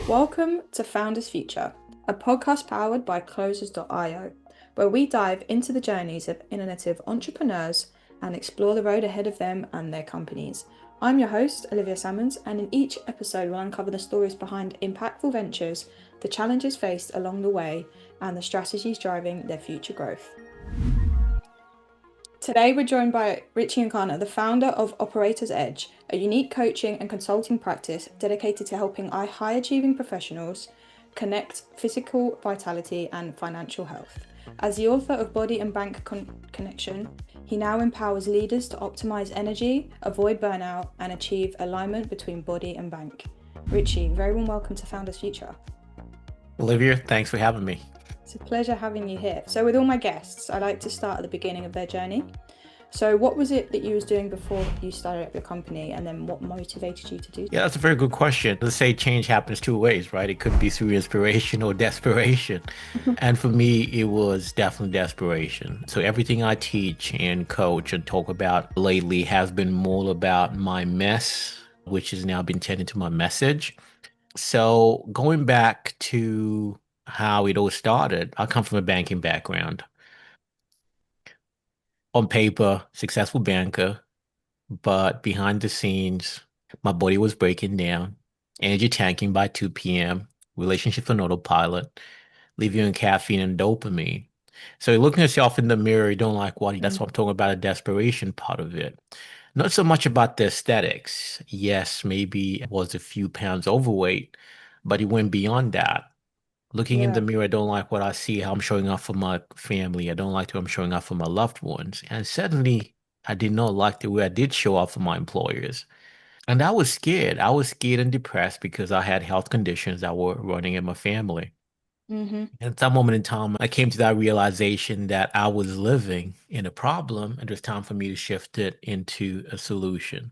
Welcome to Founders Future, a podcast powered by Closers.io, where we dive into the journeys of innovative entrepreneurs and explore the road ahead of them and their companies. I'm your host, Olivia Sammons, and in each episode we'll uncover the stories behind impactful ventures, the challenges faced along the way, and the strategies driving their future growth. Today, we're joined by Ritchie Nkana, the founder of Operator's Edge, a unique coaching and consulting practice dedicated to helping high achieving professionals connect physical vitality and financial health. As the author of Body and Bank Connection, he now empowers leaders to optimize energy, avoid burnout, and achieve alignment between body and bank. Ritchie, very warm welcome to Founders Future. Olivia, thanks for having me. It's a pleasure having you here. So with all my guests, I like to start at the beginning of their journey. So what was it that you was doing before you started up your company, and then what motivated you to do Yeah, that's a very good question. Let's say change happens two ways, right? It could be through inspiration or desperation. so? And for me, it was definitely desperation. So everything I teach and coach and talk about lately has been more about my mess, which has now been turned into my message. So going back to how it all started, I come from a banking background. On paper, successful banker, but behind the scenes, my body was breaking down, energy tanking by 2 p.m., relationships on autopilot, leave you on caffeine and dopamine. So you're looking at yourself in the mirror, you don't like what, that's Mm, what I'm talking about, a desperation part of it. Not so much about the aesthetics. Yes, maybe I was a few pounds overweight, but it went beyond that. Looking in yeah. the mirror, I don't like what I see, how I'm showing up for my family. I don't like how I'm showing up for my loved ones. And suddenly, I did not like the way I did show up for my employers. And I was scared. I was scared and depressed because I had health conditions that were running in my family. Mm-hmm. And at that moment in time, I came to that realization that I was living in a problem, and it was time for me to shift it into a solution.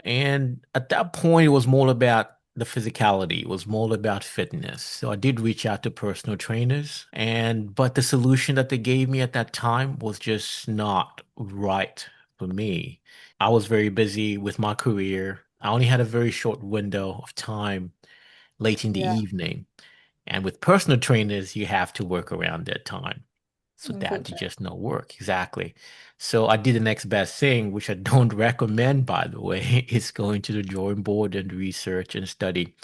And at that point, it was more about the physicality. It was more about fitness. So I did reach out to personal trainers, and but the solution that they gave me at that time was just not right for me. I was very busy with my career. I only had a very short window of time late in the Yeah, evening. And with personal trainers, you have to work around that time. So that did unfortunately. just not work. Exactly. So I did the next best thing, which I don't recommend, by the way, is going to the drawing board and research and study.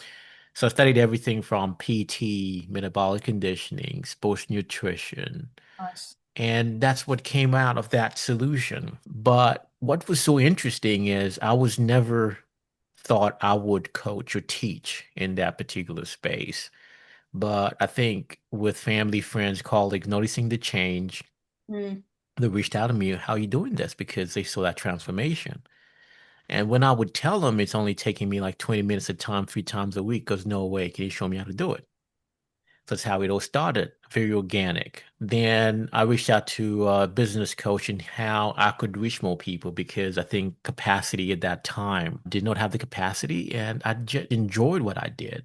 So I studied everything from PT, metabolic conditioning, sports nutrition, Nice. and that's what came out of that solution. But what was so interesting is I was never thought I would coach or teach in that particular space. But I think with family, friends, colleagues noticing the change, Mm, they reached out to me, how are you doing this? Because they saw that transformation. And when I would tell them it's only taking me like 20 minutes of time, 3 times a week, goes, no way, can you show me how to do it? That's how it all started, very organic. Then I reached out to a business coach and how I could reach more people because I think capacity at that time did not have the capacity and I just enjoyed what I did.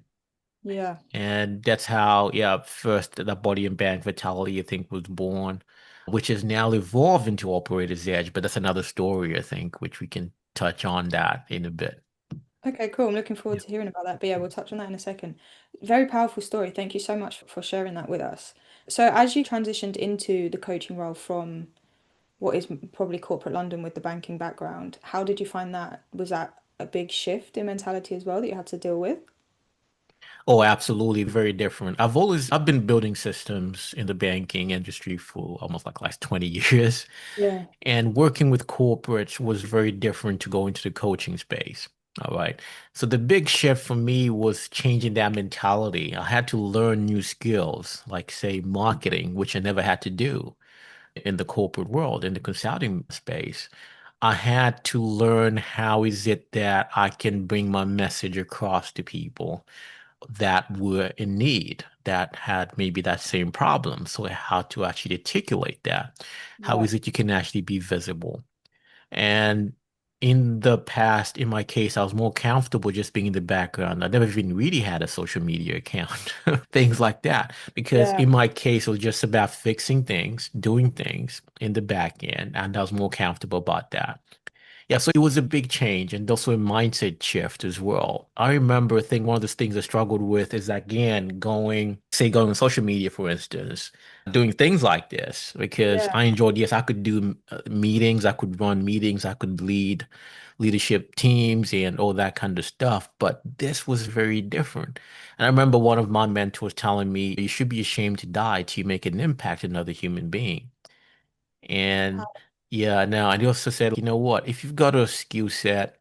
yeah. And that's how, yeah, first the Body and Bank Vitality, I think, was born, which has now evolved into Operator's Edge. But that's another story, I think, which we can touch on that in a bit. Okay, cool. I'm looking forward Yeah. to hearing about that. But yeah, we'll touch on that in a second. Very powerful story. Thank you so much for sharing that with us. So as you transitioned into the coaching role from what is probably corporate London with the banking background, how did you find that? Was that a big shift in mentality as well that you had to deal with? Oh, absolutely, very different. I've been building systems in the banking industry for almost like last 20 years. Yeah. And working with corporates was very different to go into the coaching space. All right. So the big shift for me was changing that mentality. I had to learn new skills, like say marketing, which I never had to do in the corporate world, in the consulting space. I had to learn how is it that I can bring my message across to people that were in need, that had maybe that same problem. So how to actually articulate that. How Yeah. is it you can actually be visible? And in the past, in my case, I was more comfortable just being in the background. I never even really had a social media account, things like that. Because Yeah. in my case, it was just about fixing things, doing things in the back end, and I was more comfortable about that. Yeah, so it was a big change and also a mindset shift as well. I remember, I think one of the things I struggled with is again going on social media, for instance, doing things like this because Yeah. I enjoyed, yes, I could do meetings, I could run meetings, I could lead leadership teams and all that kind of stuff, but this was very different. And I remember one of my mentors telling me, you should be ashamed to die till you make an impact on another human being. And yeah, now I also said, you know what? If you've got a skill set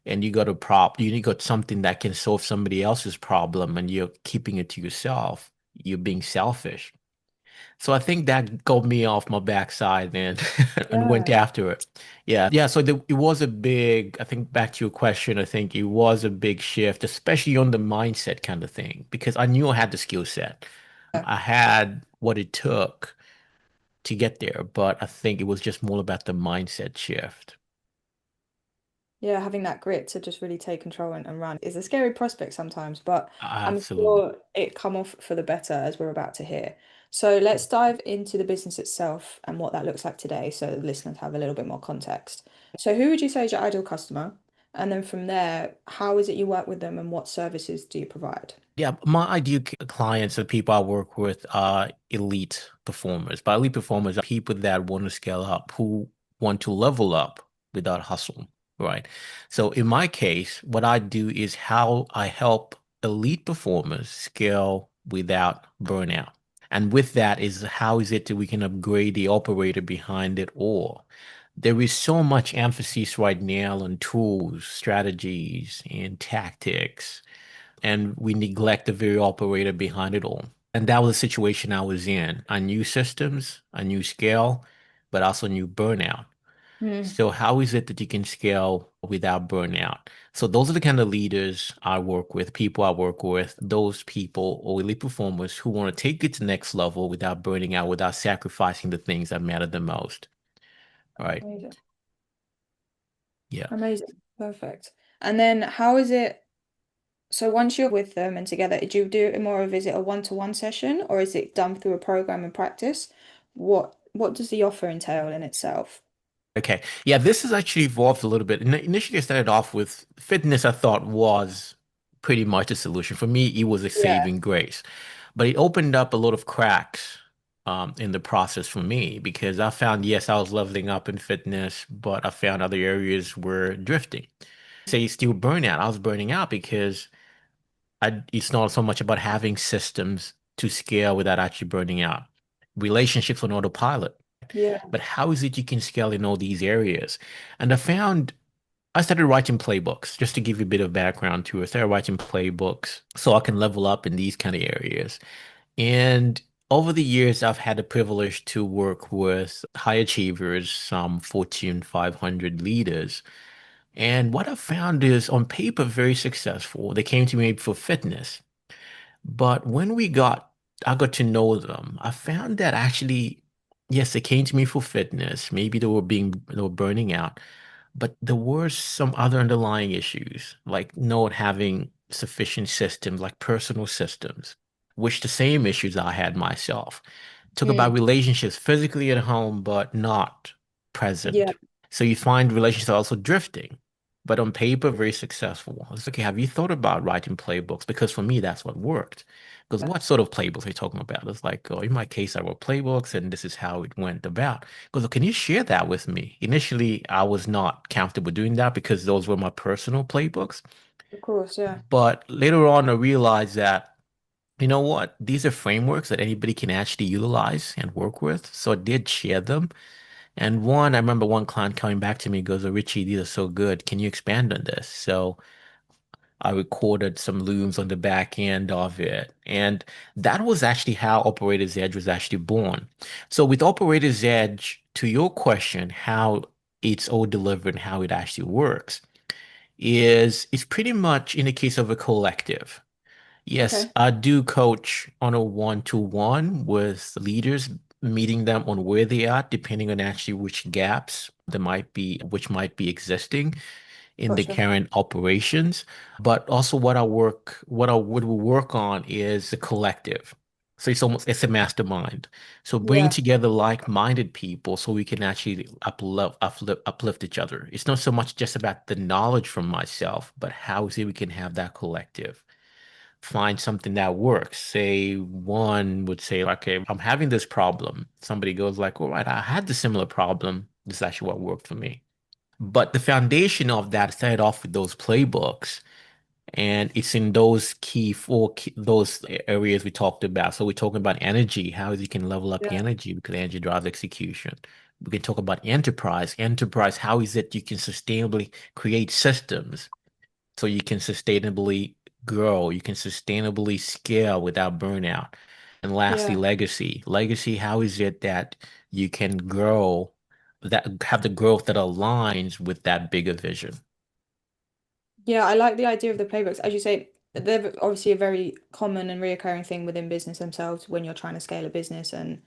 and you got a you got something that can solve somebody else's problem and you're keeping it to yourself, you're being selfish. So I think that got me off my backside and and went Yeah. after it. Yeah. So it was a big, I think back to your question, I think it was a big shift, especially on the mindset kind of thing, because I knew I had the skill set. I had what it took to get there, but I think it was just more about the mindset shift. Yeah, having that grit to just really take control and run is a scary prospect sometimes, but I'm Absolutely. sure it come off for the better as we're about to hear. So let's dive into the business itself and what that looks like today so the listeners have a little bit more context. So who would you say is your ideal customer? And then from there, how is it you work with them and what services do you provide? Yeah, my ideal clients, the people I work with, are elite performers. By elite performers, are people that want to scale up, who want to level up without hustle, right? So in my case, what I do is how I help elite performers scale without burnout. And with that is how is it that we can upgrade the operator behind it all? There is so much emphasis right now on tools, strategies, and tactics, and we neglect the very operator behind it all. And that was the situation I was in. I knew systems, I knew scale, but also knew burnout. Mm, So how is it that you can scale without burnout? So those are the kind of leaders I work with, people I work with, those people or elite performers who want to take it to the next level without burning out, without sacrificing the things that matter the most. Right. amazing. Yeah. Amazing. Perfect. And then how is it? So once you're with them and together, do you do it more of, is it a one-to-one session or is it done through a program and practice? What does the offer entail in itself? Okay. Yeah, this has actually evolved a little bit. Initially, I started off with fitness, I thought was pretty much a solution. For me, it was a Yeah. saving grace. But it opened up a lot of cracks in the process for me because I found, yes, I was leveling up in fitness, but I found other areas were drifting. Say still burnout. I was burning out because it's not so much about having systems to scale without actually burning out. Relationships on autopilot. Yeah. But how is it you can scale in all these areas? And I started writing playbooks just to give you a bit of background to it. I started writing playbooks so I can level up in these kind of areas. And over the years, I've had the privilege to work with high achievers, some Fortune 500 leaders. And what I found is on paper, very successful. They came to me for fitness. But I got to know them. I found that actually, yes, they came to me for fitness. Maybe they were burning out, but there were some other underlying issues, like not having sufficient systems, like personal systems, which the same issues I had myself. Talk about Mm. relationships physically at home, but not Yeah. present. So you find relationships are also drifting, but on paper, very successful. It's okay. Have you thought about writing playbooks? Because for me, that's what worked. Because what sort of playbooks are you talking about? It's like, oh, in my case, I wrote playbooks and this is how it went about. Because can you share that with me? Initially, I was not comfortable doing that because those were my personal playbooks. Of course, yeah. But later on, I realized that, you know what? These are frameworks that anybody can actually utilize and work with. So I did share them. And I remember one client coming back to me, goes, oh, Richie, these are so good. Can you expand on this? So I recorded some looms on the back end of it. And that was actually how Operator's Edge was actually born. So with Operator's Edge, to your question, how it's all delivered and how it actually works, is it's pretty much in the case of a collective. Yes, Okay. I do coach on a one-to-one with leaders, meeting them on where they are, depending on actually which gaps which might be existing in the Gotcha. current operations. But also what we work on is the collective. So it's a mastermind. So bring Yeah. together like-minded people so we can actually uplift each other. It's not so much just about the knowledge from myself, but how is it we can have that collective. Find something that works. Say one would say, okay, I'm having this problem. Somebody goes like, all right, I had the similar problem. This is actually what worked for me. But the foundation of that started off with those playbooks. And it's in those those areas we talked about. So we're talking about energy, how you can level up Yeah. energy because energy drives execution. We can talk about enterprise. Enterprise, how is it you can sustainably create systems so you can sustainably grow, you can sustainably scale without burnout. And lastly, Yeah. legacy. Legacy, how is it that you can grow, that have the growth that aligns with that bigger vision? Yeah, I like the idea of the playbooks. As you say, they're obviously a very common and reoccurring thing within business themselves when you're trying to scale a business and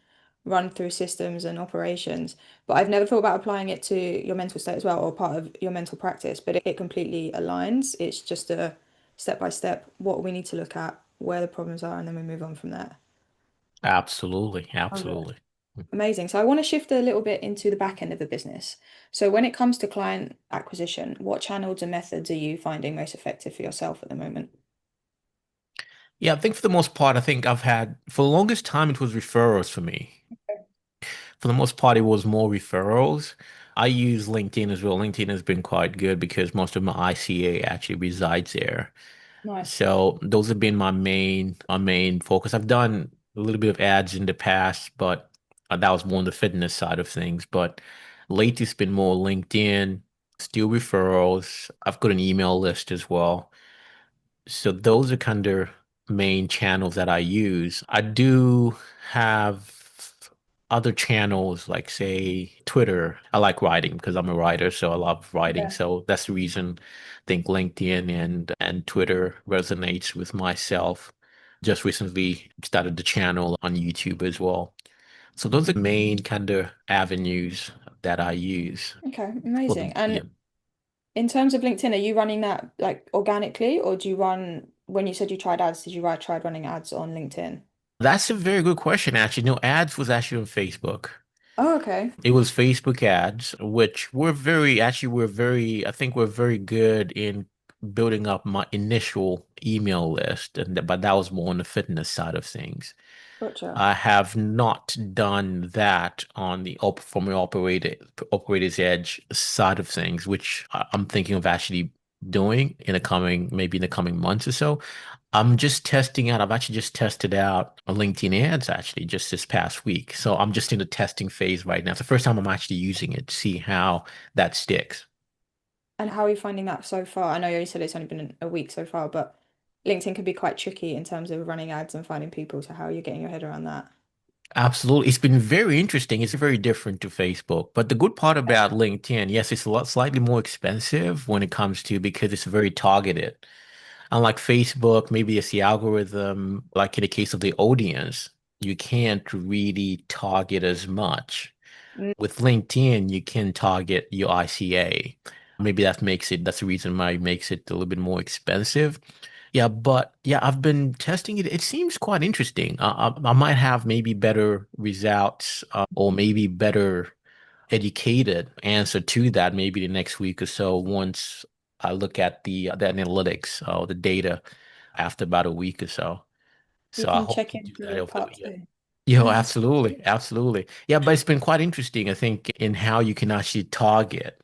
run through systems and operations. But I've never thought about applying it to your mental state as well, or part of your mental practice, but it completely aligns. It's just a step by step what we need to look at, where the problems are, and then we move on from there. Absolutely, Okay. absolutely. Amazing. So I want to shift a little bit into the back end of the business. So when it comes to client acquisition, what channels and methods are you finding most effective for yourself at the moment? Yeah, I think for the most part, I think I've had, for the longest time, it was referrals for me. For the most part, it was more referrals. I use LinkedIn as well. LinkedIn has been quite good because most of my ICA actually resides there. Nice. So those have been my main focus. I've done a little bit of ads in the past, but that was more on the fitness side of things. But lately, it's been more LinkedIn, still referrals. I've got an email list as well. So those are kind of main channels that I use. I do have other channels like say Twitter. I like writing because I'm a writer, so I love writing. Okay. So that's the reason I think LinkedIn and Twitter resonates with myself. Just recently started the channel on YouTube as well. So those are the main kind of avenues that I use Okay, for the amazing. yeah. And in terms of LinkedIn, are you running that like organically, or do you run, when you said you tried ads, did you tried running ads on LinkedIn? That's a very good question, actually. No, ads was actually on Facebook. Oh, okay. It was Facebook ads, which I think we're very good in building up my initial email list, but that was more on the fitness side of things. Gotcha. I have not done that on the op from the operator's edge side of things, which I'm thinking of actually doing maybe in the coming months or so. I'm just testing out. I've actually just tested out LinkedIn ads actually just this past week. So I'm just in the testing phase right now. It's the first time I'm actually using it to see how that sticks. And how are you finding that so far? I know you said it's only been a week so far, but LinkedIn can be quite tricky in terms of running ads and finding people. So how are you getting your head around that? Absolutely. It's been very interesting. It's very different to Facebook. But the good part about LinkedIn, yes, it's a lot slightly more expensive when it comes to because it's very targeted. Unlike Facebook, maybe it's the algorithm, like in the case of the audience, you can't really target as much. Mm. With LinkedIn, you can target your ICA. Maybe that's the reason why it makes it a little bit more expensive. Yeah, but yeah, I've been testing it. It seems quite interesting. I might have maybe better results or maybe better educated answer to that maybe the next week or so once I look at the analytics or the data after about a week or so. We So I can hope check to do in that for over the part weekend. two. Yeah, absolutely, absolutely. Yeah, but it's been quite interesting, I think, in how you can actually target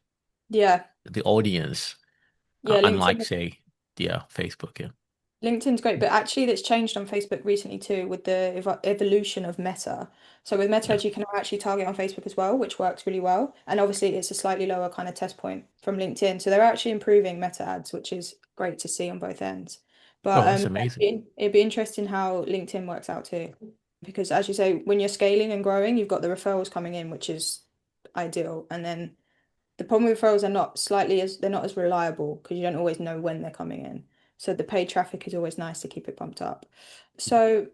Yeah. the audience, Yeah, unlike, LinkedIn. say, yeah, Facebook. Yeah, LinkedIn's great, but actually that's changed on Facebook recently too with the evolution of Meta. So with Meta yeah. Edge, you can now actually target on Facebook as well, which works really well. And obviously it's a slightly lower kind of test point from LinkedIn. So they're actually improving Meta ads, which is great to see on both ends. Oh, But that's amazing. it'd be interesting how LinkedIn works out too. Because as you say, when you're scaling and growing, you've got the referrals coming in, which is ideal. And then the problem with referrals are not slightly as they're not as reliable because you don't always know when they're coming in. So the paid traffic is always nice to keep it pumped up. So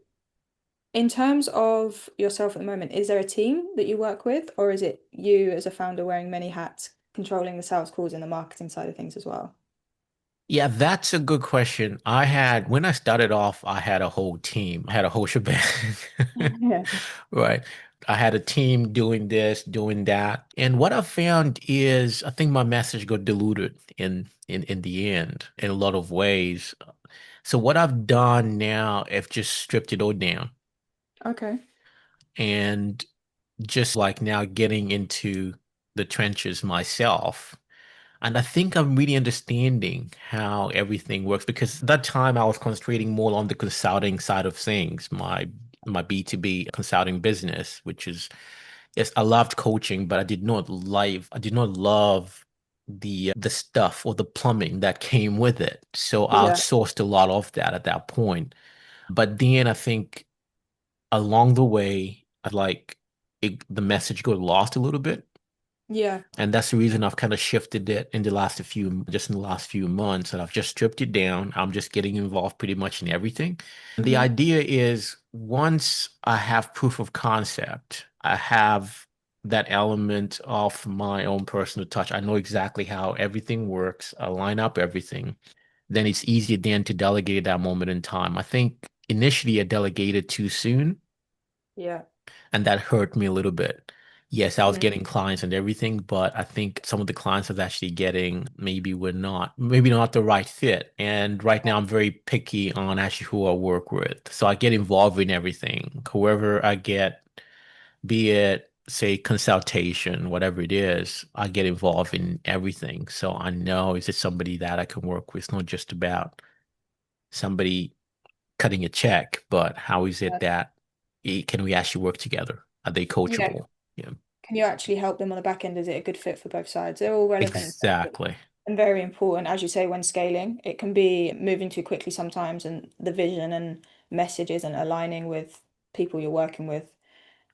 in terms of yourself at the moment, is there a team that you work with, or is it you as a founder wearing many hats, controlling the sales calls and the marketing side of things as well? Yeah, that's a good question. When I started off, I had a whole team. I had a whole shebang. Yeah. Right. I had a team doing this, doing that. And what I found is I think my message got diluted in the end in a lot of ways. So what I've done now, I've just stripped it all down Okay. and just like now getting into the trenches myself. And I think I'm really understanding how everything works because at that time I was concentrating more on the consulting side of things, my B2B consulting business, which is yes, I loved coaching, but I did not love the stuff or the plumbing that came with it. So I Yeah. outsourced a lot of that at that point. But then I think along the way, the message got lost a little bit. Yeah. And that's the reason I've kind of shifted it just in the last few months, and I've just stripped it down. I'm just getting involved pretty much in everything. And the Hmm. idea is once I have proof of concept, I have that element of my own personal touch. I know exactly how everything works. I line up everything. Then it's easier then to delegate at that moment in time. I think initially I delegated too soon Yeah. and that hurt me a little bit. Yes, I was Mm. getting clients and everything, but I think some of the clients I was actually getting maybe not the right fit. And right now I'm very picky on actually who I work with. So I get involved in everything. Whoever I get, be it say consultation, whatever it is, I get involved in everything. So I know is it somebody that I can work with? It's not just about somebody cutting a check, but how is it Yeah. that can we actually work together? Are they Yeah. coachable? Yeah, Can you actually help them on the back end? Is it a good fit for both sides? They're all relevant exactly. and very important, as you say, when scaling. It can be moving too quickly sometimes, and the vision and messages and aligning with people you're working with.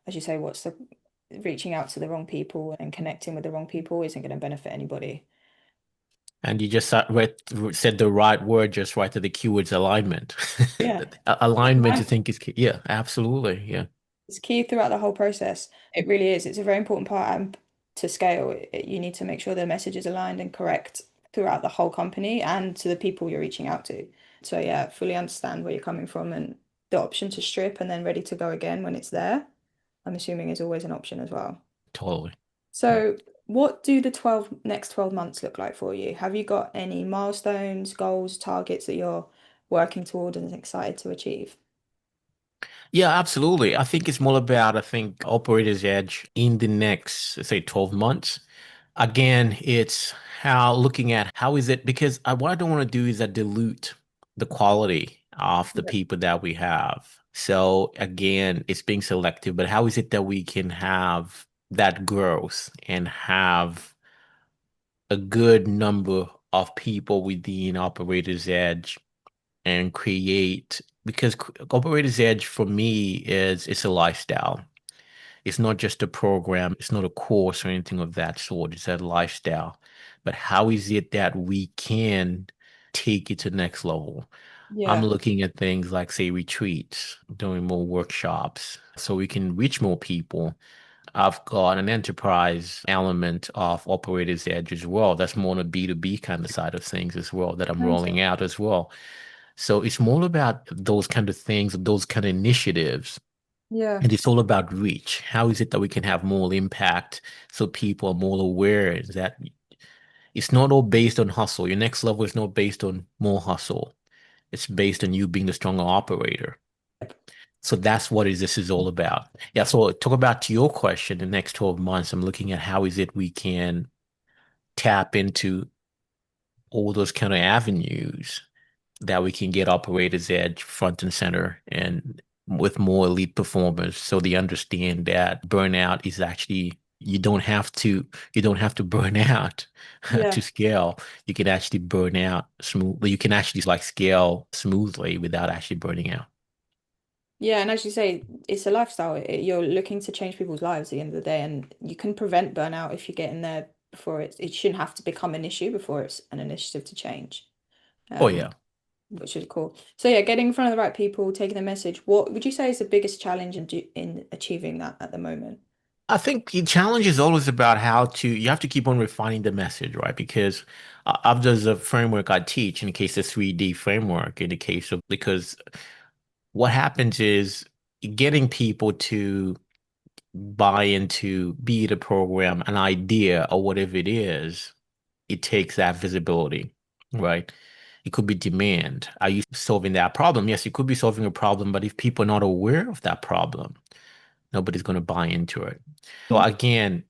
As you say, what's the reaching out to the wrong people and connecting with the wrong people isn't going to benefit anybody. And you just said the right word just right to the keywords alignment. Yeah. Alignment, I think, is key. Yeah, absolutely. Yeah, It's key throughout the whole process. It really is. It's a very important part to scale. You need to make sure the message is aligned and correct throughout the whole company and to the people you're reaching out to. So yeah, fully understand where you're coming from and the option to strip and then ready to go again when it's there, I'm assuming is always an option as well. totally. Yeah. So what do the next 12 months look like for you? Have you got any milestones, goals, targets that you're working toward and excited to achieve? Yeah, absolutely. I think it's more about, I think, operator's edge in the next, let's say, 12 months. Again, it's how looking at how is it because what I don't want to do is dilute the quality of the Yeah. people that we have. So again, it's being selective, but how is it that we can have that growth and have a good number of people within Operator's Edge and create because Operator's Edge for me is it's a lifestyle. It's not just a program, it's not a course or anything of that sort. It's a lifestyle. But how is it that we can take it to the next level? I'm Yeah. looking at things like, say, retreats, doing more workshops so we can reach more people. I've got an enterprise element of Operator's Edge as well. That's more on a B2B kind of side of things as well that I'm rolling Amazing. out as well. So it's more about those kind of things, those kind of initiatives. Yeah. And it's all about reach. How is it that we can have more impact so people are more aware that it's not all based on hustle. Your next level is not based on more hustle. It's based on you being the stronger operator. So that's what is this is all about. Yeah, so talk about to your question, the next 12 months, I'm looking at how is it we can tap into all those kind of avenues that we can get operators edge front and center and with more elite performers so they understand that burnout is actually you don't have to burn out to Yeah. scale. You can actually burn out smoothly. You can actually like scale smoothly without actually burning out. Yeah, and as you say, it's a lifestyle. You're looking to change people's lives at the end of the day, and you can prevent burnout if you get in there before it shouldn't have to become an issue before it's an initiative to change. Oh Um, yeah. which is cool. So yeah, getting in front of the right people, taking the message. What would you say is the biggest challenge in achieving that at the moment? I think the challenge is always about you have to keep on refining the message, right? Because there's a framework I teach in the case of 3D framework, in the case of, because what happens is getting people to buy into, be it a program, an idea, or whatever it is, it takes that visibility, right? It could be demand. Are you solving that problem? Yes, you could be solving a problem, but if people are not aware of that problem, nobody's going to buy into it. So again,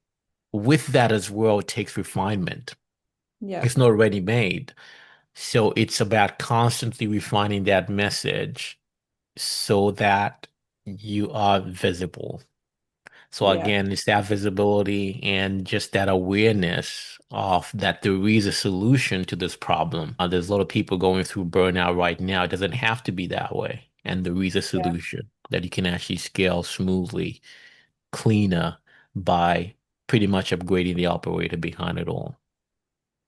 with that as well, it takes refinement. Yeah, It's not ready made. So it's about constantly refining that message so that you are visible. So yeah, again, it's that visibility and just that awareness of that there is a solution to this problem. There's a lot of people going through burnout right now. It doesn't have to be that way. And there is a yeah, solution that you can actually scale smoothly, cleaner by pretty much upgrading the operator behind it all.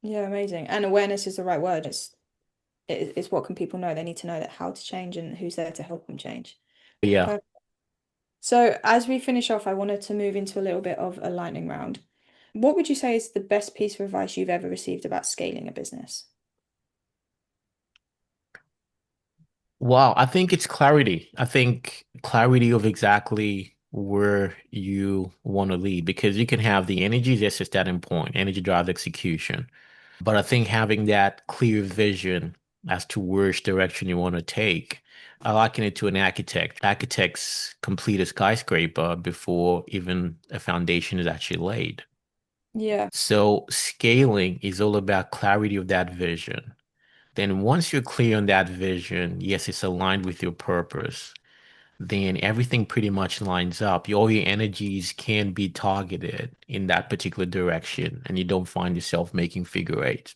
yeah, amazing. And awareness is the right word. It's what can people know? They need to know that how to change and who's there to help them change. Yeah. Perfect. So as we finish off, I wanted to move into a little bit of a lightning round. What would you say is the best piece of advice you've ever received about scaling a business? Wow, I think it's clarity. I think clarity of exactly where you want to lead because you can have the energy, that's just that important. Energy drives execution. But I think having that clear vision as to which direction you want to take, I liken it to an architect. Architects complete a skyscraper before even a foundation is actually laid. Yeah, So scaling is all about clarity of that vision. Then once you're clear on that vision, yes, it's aligned with your purpose, then everything pretty much lines up. All your energies can be targeted in that particular direction, and you don't find yourself making figure eights.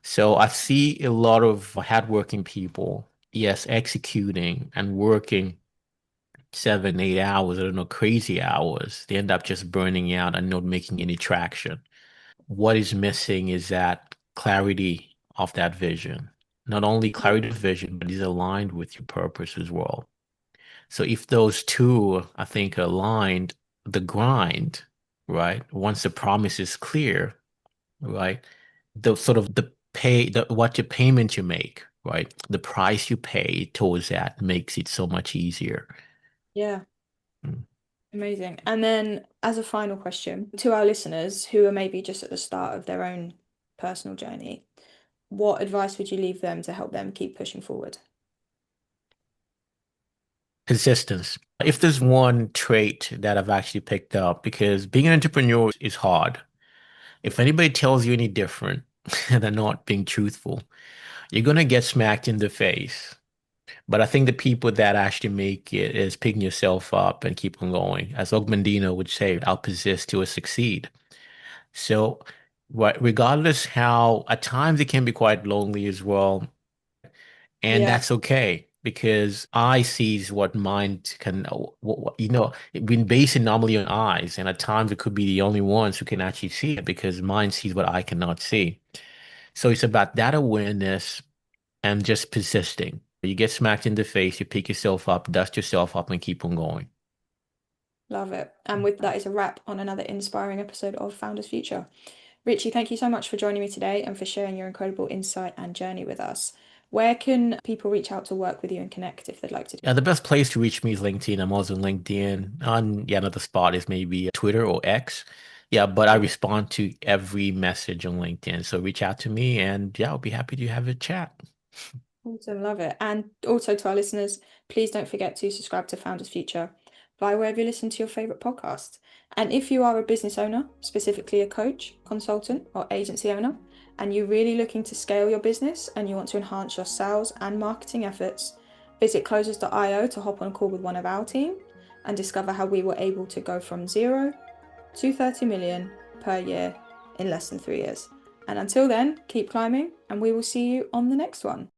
So I see a lot of hardworking people, yes, executing and working 7, 8 hours, I don't know, crazy hours. They end up just burning out and not making any traction. What is missing is that clarity of that vision. Not only clarity of vision, but is aligned with your purpose as well. So if those two, I think, are aligned, the grind, right? Once the promise is clear, right? The sort of the pay, what your payment you make, right? The price you pay towards that makes it so much easier. yeah, Mm. amazing. And then as a final question to our listeners who are maybe just at the start of their own personal journey, what advice would you leave them to help them keep pushing forward? Persistence. If there's one trait that I've actually picked up, because being an entrepreneur is hard. If anybody tells you any different, they're not being truthful. You're gonna get smacked in the face. But I think the people that actually make it is picking yourself up and keep on going. As Ogmandino would say, I'll persist till I succeed. So, regardless how at times it can be quite lonely as well, and Yeah, that's okay because eye sees what mind can, being based normally on eyes, and at times it could be the only ones who can actually see it because mind sees what I cannot see. So it's about that awareness and just persisting. You get smacked in the face, you pick yourself up, dust yourself up, and keep on going. love it. And with that is a wrap on another inspiring episode of Founders Future. Richie, thank you so much for joining me today and for sharing your incredible insight and journey with us. Where can people reach out to work with you and connect if they'd like to? Yeah, the best place to reach me is LinkedIn. I'm also on LinkedIn. Yeah, another spot is maybe Twitter or X. Yeah, but I respond to every message on LinkedIn. So reach out to me and yeah, I'll be happy to have a chat. Awesome, love it. And also to our listeners, please don't forget to subscribe to Founders Future via wherever you listen to your favorite podcast. And if you are a business owner, specifically a coach, consultant, or agency owner, and you're really looking to scale your business and you want to enhance your sales and marketing efforts, visit closers.io to hop on a call with one of our team and discover how we were able to go from zero to 30 million per year in less than 3 years. And until then, keep climbing, and we will see you on the next one.